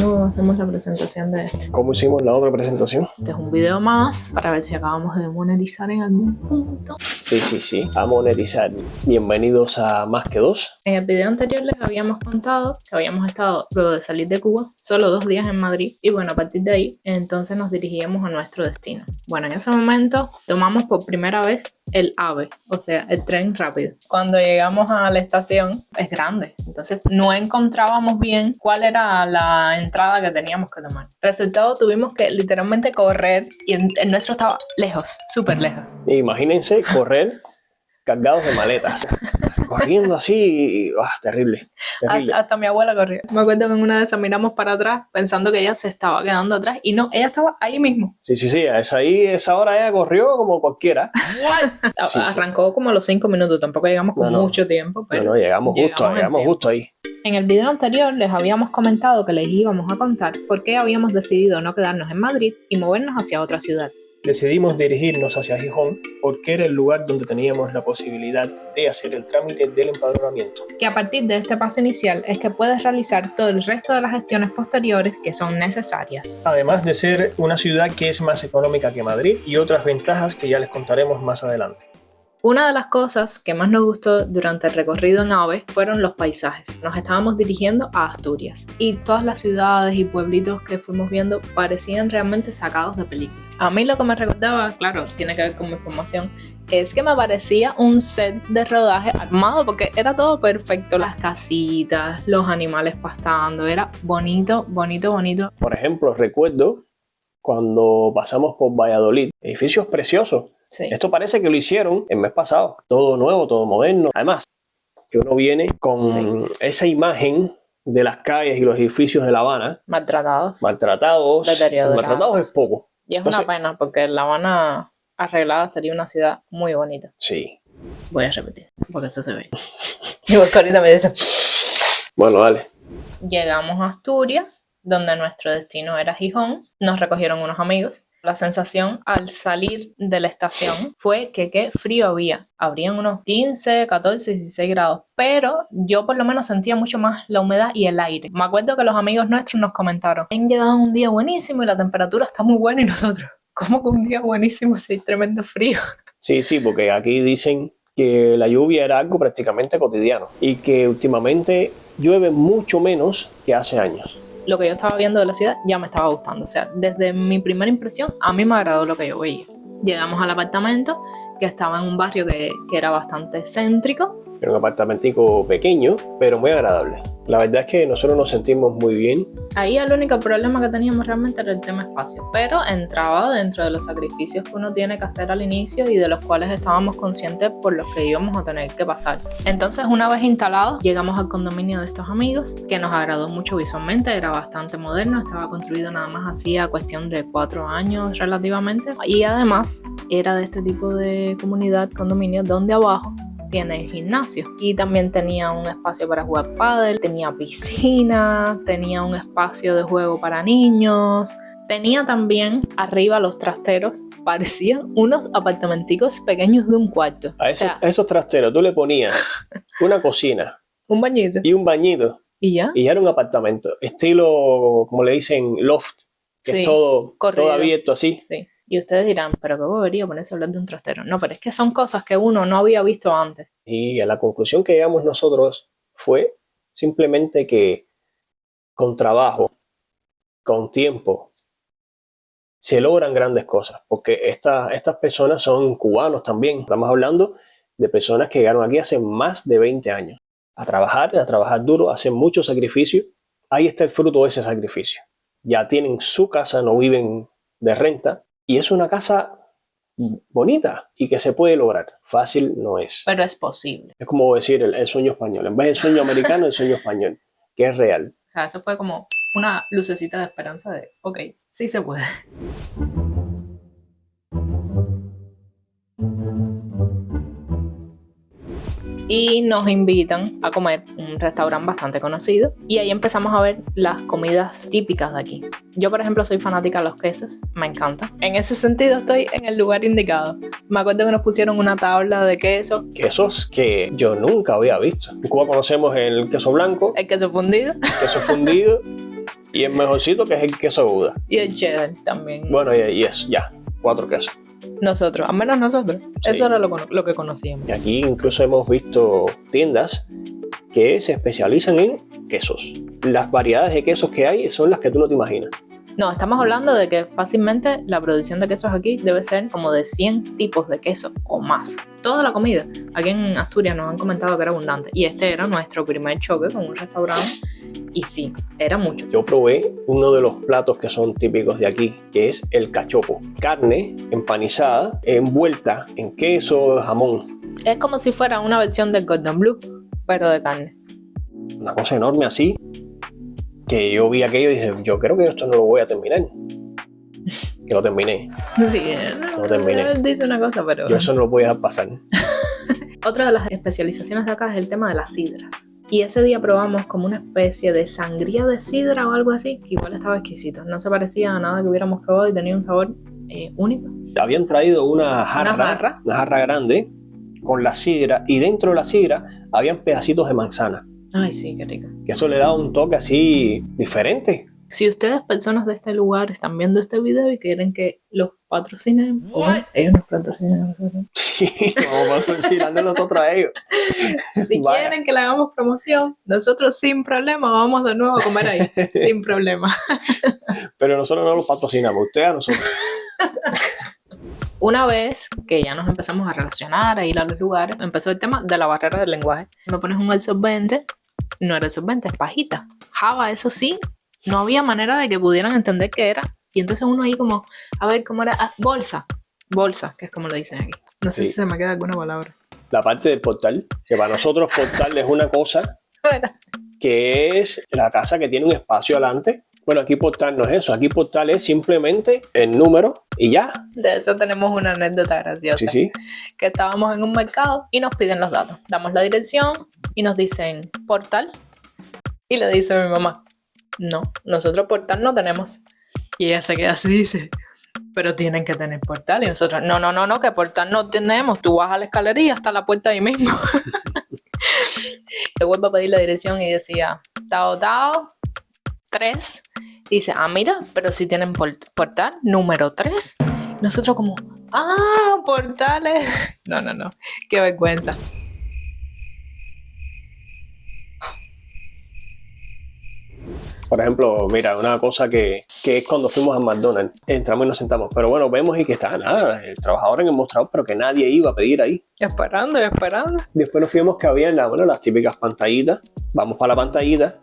¿Cómo hacemos la presentación de este? ¿Cómo hicimos la otra presentación? Este es un video más para ver si acabamos de monetizar en algún punto. Sí, a monetizar. Bienvenidos a Más que Dos. En el video anterior les habíamos contado que habíamos estado, luego de salir de Cuba, solo 2 días en Madrid. Y bueno, a partir de ahí, entonces nos dirigíamos a nuestro destino. Bueno, en ese momento tomamos por primera vez el AVE, o sea, el tren rápido. Cuando llegamos a la estación, es grande. Entonces no encontrábamos bien cuál era la entrada que teníamos que tomar. Resultado, tuvimos que literalmente correr y el nuestro estaba lejos, súper lejos. Imagínense correr cargados de maletas. Corriendo así, terrible. Hasta mi abuela corrió. Me acuerdo que en una de esas miramos para atrás pensando que ella se estaba quedando atrás y no, ella estaba ahí mismo. Sí, a esa hora ella corrió como cualquiera. Arrancó como a los 5 minutos, tampoco llegamos con mucho tiempo, pero llegamos justo ahí. En el video anterior les habíamos comentado que les íbamos a contar por qué habíamos decidido no quedarnos en Madrid y movernos hacia otra ciudad. Decidimos dirigirnos hacia Gijón porque era el lugar donde teníamos la posibilidad de hacer el trámite del empadronamiento. Que a partir de este paso inicial es que puedes realizar todo el resto de las gestiones posteriores que son necesarias. Además de ser una ciudad que es más económica que Madrid y otras ventajas que ya les contaremos más adelante. Una de las cosas que más nos gustó durante el recorrido en AVE fueron los paisajes. Nos estábamos dirigiendo a Asturias y todas las ciudades y pueblitos que fuimos viendo parecían realmente sacados de película. A mí lo que me recordaba, claro, tiene que ver con mi formación, es que me parecía un set de rodaje armado porque era todo perfecto. Las casitas, los animales pastando, era bonito. Por ejemplo, recuerdo cuando pasamos por Valladolid, edificios preciosos. Sí. Esto parece que lo hicieron el mes pasado. Todo nuevo, todo moderno. Además, que uno viene con esa imagen de las calles y los edificios de La Habana. Maltratados. Deteriorados. Maltratados es poco. Y es una pena porque La Habana arreglada sería una ciudad muy bonita. Sí. Voy a repetir, porque eso se ve. Y vos ahorita me dice. Bueno, dale. Llegamos a Asturias, donde nuestro destino era Gijón. Nos recogieron unos amigos. La sensación al salir de la estación fue que qué frío había. Habrían unos 15, 14, 16 grados. Pero yo por lo menos sentía mucho más la humedad y el aire. Me acuerdo que los amigos nuestros nos comentaron: han llegado un día buenísimo y la temperatura está muy buena, y nosotros, ¿cómo que un día buenísimo si hay tremendo frío? Sí, porque aquí dicen que la lluvia era algo prácticamente cotidiano y que últimamente llueve mucho menos que hace años. Lo que yo estaba viendo de la ciudad ya me estaba gustando. O sea, desde mi primera impresión, a mí me agradó lo que yo veía. Llegamos al apartamento, que estaba en un barrio que era bastante céntrico. Era un apartamentico pequeño, pero muy agradable. La verdad es que nosotros nos sentimos muy bien. Ahí el único problema que teníamos realmente era el tema espacio, pero entraba dentro de los sacrificios que uno tiene que hacer al inicio y de los cuales estábamos conscientes por los que íbamos a tener que pasar. Entonces, una vez instalados, llegamos al condominio de estos amigos, que nos agradó mucho visualmente. Era bastante moderno, estaba construido nada más hacía cuestión de 4 años relativamente, y además era de este tipo de comunidad, condominio, donde abajo tiene gimnasio y también tenía un espacio para jugar pádel, tenía piscina, tenía un espacio de juego para niños, tenía también arriba los trasteros, parecían unos apartamenticos pequeños de un cuarto. A esos trasteros tú le ponías una cocina, un bañito y un bañito y ya era un apartamento estilo, como le dicen, loft, que es todo abierto así. Sí. Y ustedes dirán, ¿pero qué bobería ponerse a hablar de un trastero? No, pero es que son cosas que uno no había visto antes. Y a la conclusión que llegamos nosotros fue simplemente que con trabajo, con tiempo, se logran grandes cosas. Porque estas personas son cubanos también. Estamos hablando de personas que llegaron aquí hace más de 20 años. A trabajar duro, a hacer mucho sacrificio. Ahí está el fruto de ese sacrificio. Ya tienen su casa, no viven de renta. Y es una casa bonita y que se puede lograr. Fácil no es. Pero es posible. Es como decir el sueño español. En vez del sueño americano, el sueño español, que es real. O sea, eso fue como una lucecita de esperanza de, ok, sí se puede. Y nos invitan a comer un restaurante bastante conocido y ahí empezamos a ver las comidas típicas de aquí. Yo, por ejemplo, soy fanática de los quesos, me encanta. En ese sentido estoy en el lugar indicado. Me acuerdo que nos pusieron una tabla de quesos. Quesos que yo nunca había visto. En Cuba conocemos el queso blanco, El queso fundido. el queso fundido Y el mejorcito que es el queso Gouda. Y el cheddar también. Bueno, y eso, ya, 4 quesos. Nosotros, al menos nosotros. Sí. Eso era lo que conocíamos. Y aquí incluso hemos visto tiendas que se especializan en quesos. Las variedades de quesos que hay son las que tú no te imaginas. No, estamos hablando de que fácilmente la producción de quesos aquí debe ser como de 100 tipos de queso o más. Toda la comida. Aquí en Asturias nos han comentado que era abundante. Y este era nuestro primer choque con un restaurante. Y sí, era mucho. Yo probé uno de los platos que son típicos de aquí, que es el cachopo. Carne empanizada, envuelta en queso, jamón. Es como si fuera una versión del Gordon Bleu, pero de carne. Una cosa enorme así, que yo vi aquello y dije, yo creo que esto no lo voy a terminar. Que lo terminé. Sí, Lo terminé. él dice una cosa, pero... Yo eso no lo voy a dejar pasar. Otra de las especializaciones de acá es el tema de las sidras. Y ese día probamos como una especie de sangría de sidra o algo así, que igual estaba exquisito. No se parecía a nada que hubiéramos probado y tenía un sabor único. Habían traído una jarra grande con la sidra y dentro de la sidra habían pedacitos de manzana. Ay, sí, qué rico. Que eso le da un toque así diferente. Si ustedes, personas de este lugar, están viendo este video y quieren que los patrocinen, ellos nos patrocinan a nosotros. Sí, vamos a patrocinarle nosotros a ellos. Si Vaya. quieren que le hagamos promoción, nosotros sin problema vamos de nuevo a comer ahí, sin problema. Pero nosotros no los patrocinamos, usted a nosotros. Una vez que ya nos empezamos a relacionar, a ir a los lugares, empezó el tema de la barrera del lenguaje. Me pones un absorbente, no era absorbente, es pajita. Java, eso sí, no había manera de que pudieran entender qué era. Y entonces uno ahí como, a ver, ¿cómo era? Ah, bolsa, que es como lo dicen aquí. No sé Sí. si se me queda alguna palabra. La parte del portal, que para nosotros portal es una cosa que es la casa que tiene un espacio adelante. Bueno, aquí portal no es eso, aquí portal es simplemente el número y ya. De eso tenemos una anécdota graciosa. Sí, sí. Que estábamos en un mercado y nos piden los datos. Damos la dirección y nos dicen portal. Y le dice mi mamá, no, nosotros portal no tenemos. Y ella se queda así y dice, pero tienen que tener portal. Y nosotros, no, que portal no tenemos. Tú vas a la escalera y hasta la puerta ahí mismo. Le vuelvo a pedir la dirección y decía, Tao 3. Y dice, mira, pero si tienen portal número 3. Nosotros como, portales. No, qué vergüenza. Por ejemplo, mira, una cosa que es cuando fuimos al McDonald's, entramos y nos sentamos, pero bueno, vemos y que está nada, el trabajador en el mostrador, pero que nadie iba a pedir ahí. Esperando. Después nos fuimos que había las típicas pantallitas, vamos para la pantallita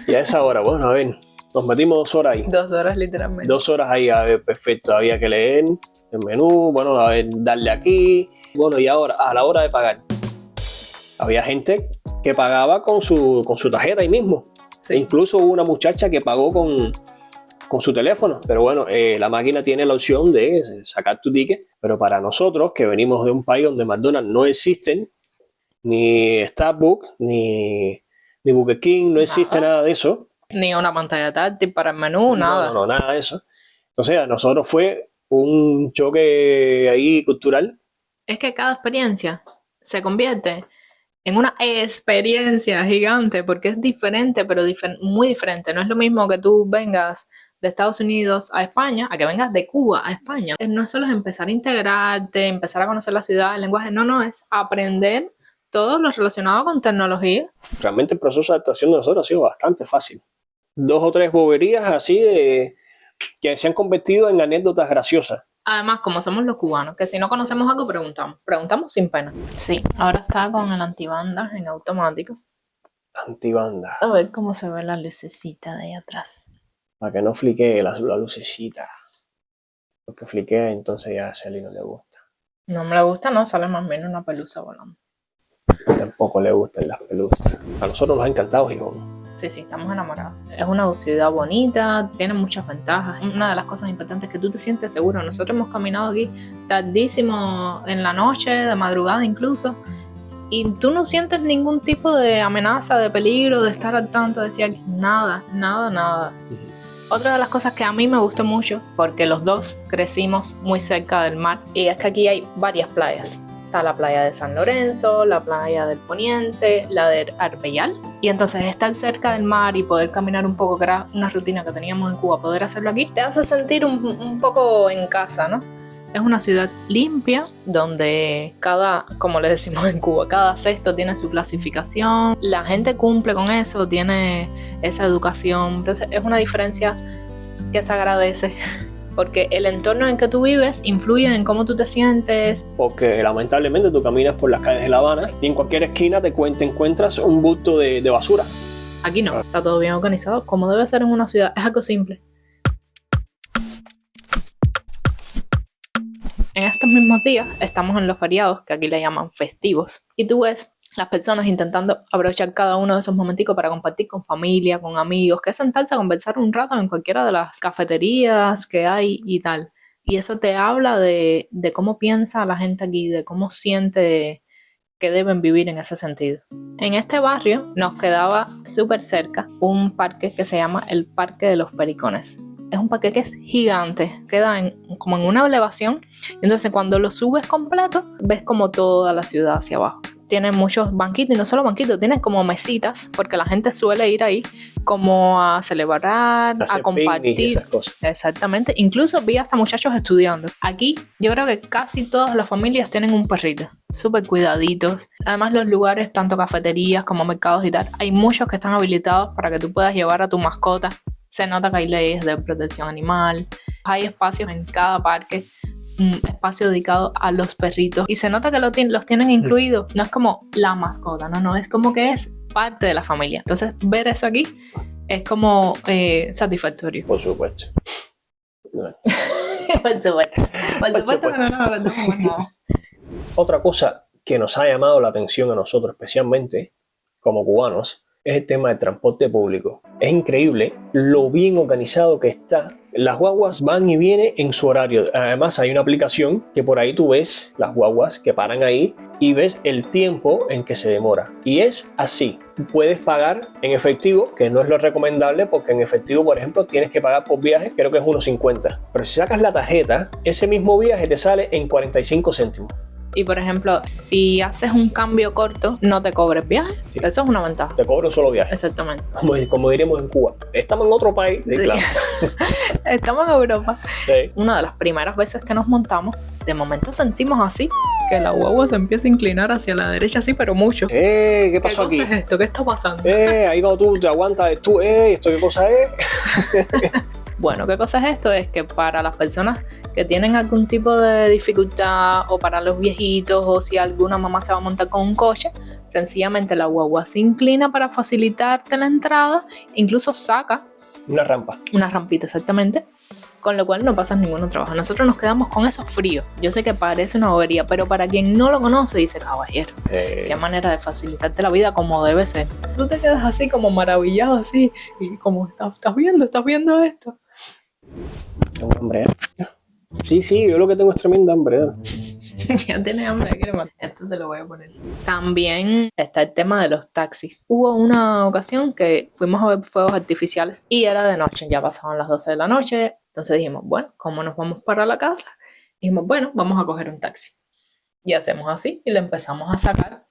y a esa hora, bueno, a ver, nos metimos 2 horas ahí. 2 horas literalmente. 2 horas ahí, a ver, perfecto, había que leer el menú, bueno, a ver, darle aquí, bueno, y ahora, a la hora de pagar, había gente que pagaba con su tarjeta ahí mismo. Sí. Incluso hubo una muchacha que pagó con su teléfono, pero bueno, la máquina tiene la opción de sacar tu ticket, pero para nosotros que venimos de un país donde McDonald's no existen, ni Starbucks, ni Burger King, no existe nada de eso. Ni una pantalla táctil para el menú, nada. No, nada de eso. Entonces a nosotros fue un choque ahí cultural. Es que cada experiencia se convierte en una experiencia gigante porque es diferente, pero muy diferente. No es lo mismo que tú vengas de Estados Unidos a España, a que vengas de Cuba a España. No solo es empezar a integrarte, empezar a conocer la ciudad, el lenguaje, no, es aprender todo lo relacionado con tecnología. Realmente el proceso de adaptación de nosotros ha sido bastante fácil. 2 o 3 boberías así que se han convertido en anécdotas graciosas. Además, como somos los cubanos, que si no conocemos algo, preguntamos sin pena. Sí, ahora está con el antibanda en automático. Antibanda. A ver cómo se ve la lucecita de ahí atrás. Para que no fliquee la lucecita. Porque fliquea, entonces ya a Celi no le gusta. No me le gusta, no, sale más bien una pelusa volando. Tampoco le gustan las pelusas. A nosotros nos ha encantado Gijón. Sí, estamos enamorados. Es una ciudad bonita, tiene muchas ventajas. Una de las cosas importantes es que tú te sientes seguro. Nosotros hemos caminado aquí tardísimo en la noche, de madrugada incluso, y tú no sientes ningún tipo de amenaza, de peligro, de estar al tanto, decía nada. Otra de las cosas que a mí me gustó mucho, porque los dos crecimos muy cerca del mar, y es que aquí hay varias playas. Está la playa de San Lorenzo, la playa del Poniente, la de Arbellal. Y entonces estar cerca del mar y poder caminar un poco, que era una rutina que teníamos en Cuba, poder hacerlo aquí, te hace sentir un poco en casa, ¿no? Es una ciudad limpia donde como le decimos en Cuba, cada cesto tiene su clasificación. La gente cumple con eso, tiene esa educación. Entonces es una diferencia que se agradece. Porque el entorno en que tú vives influye en cómo tú te sientes. Porque lamentablemente tú caminas por las calles de La Habana y en cualquier esquina te encuentras un bulto de basura. Aquí no, está todo bien organizado, como debe ser en una ciudad. Es algo simple. En estos mismos días estamos en los feriados, que aquí le llaman festivos, y tú ves las personas intentando aprovechar cada uno de esos momenticos para compartir con familia, con amigos, que es sentarse a conversar un rato en cualquiera de las cafeterías que hay y tal. Y eso te habla de cómo piensa la gente aquí, de cómo siente que deben vivir en ese sentido. En este barrio nos quedaba súper cerca un parque que se llama el Parque de los Pericones. Es un parque que es gigante, queda como en una elevación, entonces cuando lo subes completo ves como toda la ciudad hacia abajo. Tiene muchos banquitos, y no solo banquitos, tiene como mesitas, porque la gente suele ir ahí como a celebrar, a compartir. Y esas cosas. Exactamente, incluso vi hasta muchachos estudiando. Aquí yo creo que casi todas las familias tienen un perrito, súper cuidaditos. Además los lugares, tanto cafeterías como mercados y tal, hay muchos que están habilitados para que tú puedas llevar a tu mascota. Se nota que hay leyes de protección animal, hay espacios en cada parque, un espacio dedicado a los perritos, y se nota que los tienen incluidos. No es como la mascota, no, es como que es parte de la familia. Entonces ver eso aquí es como satisfactorio. Por supuesto. No. Por supuesto que no nos acordamos nada. Otra cosa que nos ha llamado la atención a nosotros, especialmente como cubanos, es el tema del transporte público. Es increíble lo bien organizado que está. Las guaguas van y vienen en su horario. Además hay una aplicación que por ahí tú ves las guaguas que paran ahí y ves el tiempo en que se demora. Y es así. Puedes pagar en efectivo, que no es lo recomendable, porque en efectivo, por ejemplo, tienes que pagar por viaje, creo que es 1.50. Pero si sacas la tarjeta, ese mismo viaje te sale en 45 céntimos. Y por ejemplo, si haces un cambio corto, no te cobres viaje. Sí. Eso es una ventaja. Te cobro un solo viaje. Exactamente. Como diríamos en Cuba. Estamos en otro país. Sí. Claro. Estamos en Europa. Sí. Una de las primeras veces que nos montamos, de momento sentimos así, que la guagua se empieza a inclinar hacia la derecha así, pero mucho. ¿Qué pasó aquí? ¿Qué cosa es esto? ¿Qué está pasando? Ahí cuando tú te aguantas, ¿esto qué cosa es? Bueno, ¿qué cosa es esto? Es que para las personas que tienen algún tipo de dificultad, o para los viejitos, o si alguna mamá se va a montar con un coche, sencillamente la guagua se inclina para facilitarte la entrada, incluso saca una rampa. Una rampita, exactamente, con lo cual no pasas ningún trabajo. Nosotros nos quedamos con eso frío. Yo sé que parece una bobería, pero para quien no lo conoce dice, caballero, qué manera de facilitarte la vida como debe ser. Tú te quedas así como maravillado, así, y como, ¿estás viendo esto? Tengo hambre, Sí, yo lo que tengo es tremenda hambre. Ya tienes hambre, esto te lo voy a poner. También está el tema de los taxis. Hubo una ocasión que fuimos a ver fuegos artificiales y era de noche, ya pasaban las 12 de la noche. Entonces dijimos, bueno, ¿cómo nos vamos para la casa? Dijimos, bueno, vamos a coger un taxi. Y hacemos así, y le empezamos a sacar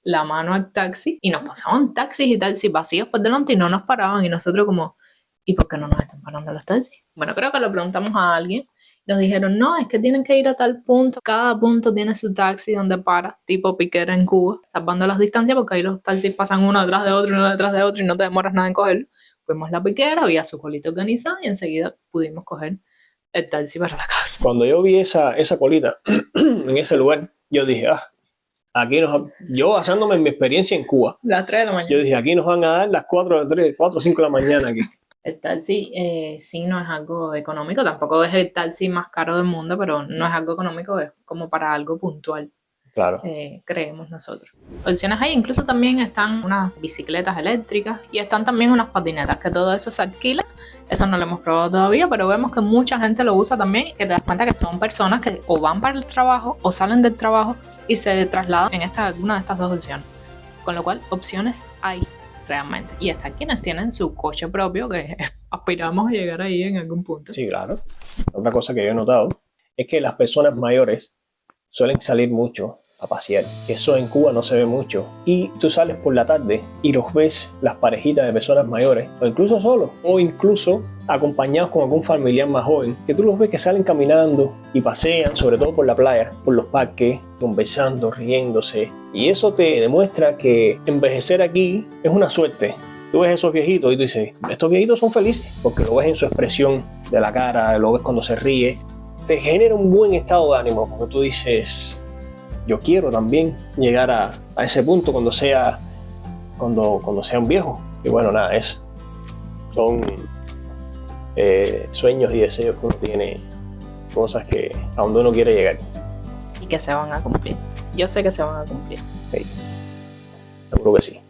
la mano al taxi, y nos pasaban taxis y taxis vacíos por delante y no nos paraban, y nosotros como, ¿y por qué no nos están parando los taxis? Bueno, creo que lo preguntamos a alguien. Nos dijeron, no, es que tienen que ir a tal punto. Cada punto tiene su taxi donde para, tipo piquera en Cuba, salvando las distancias, porque ahí los taxis pasan uno detrás de otro, y no te demoras nada en cogerlo. Fuimos a la piquera, había su colita organizada, y enseguida pudimos coger el taxi para la casa. Cuando yo vi esa colita en ese lugar, yo dije, yo basándome en mi experiencia en Cuba, las 3 de la mañana. Yo dije, aquí nos van a dar las 4 o 5 de la mañana aquí. El taxi sí no es algo económico, tampoco es el taxi más caro del mundo, pero no es algo económico, es como para algo puntual. Claro. Creemos nosotros. Opciones hay, incluso también están unas bicicletas eléctricas y están también unas patinetas, que todo eso se alquila. Eso no lo hemos probado todavía, pero vemos que mucha gente lo usa también, que te das cuenta que son personas que o van para el trabajo o salen del trabajo y se trasladan en alguna de estas dos opciones. Con lo cual, opciones hay realmente. Y hasta quienes tienen su coche propio, que aspiramos a llegar ahí en algún punto. Sí, claro. Otra cosa que yo he notado es que las personas mayores suelen salir mucho a pasear. Eso en Cuba no se ve mucho. Y tú sales por la tarde y los ves, las parejitas de personas mayores, o incluso solos, o incluso acompañados con algún familiar más joven, que tú los ves que salen caminando y pasean, sobre todo por la playa, por los parques, conversando, riéndose. Y eso te demuestra que envejecer aquí es una suerte. Tú ves esos viejitos y tú dices, estos viejitos son felices, porque lo ves en su expresión de la cara, lo ves cuando se ríe. Te genera un buen estado de ánimo, porque tú dices, yo quiero también llegar a ese punto cuando sea un viejo. Y bueno, nada, eso. Son sueños y deseos que uno tiene, cosas que a donde uno quiere llegar. Y que se van a cumplir. Yo sé que se van a cumplir. Sí, seguro que sí.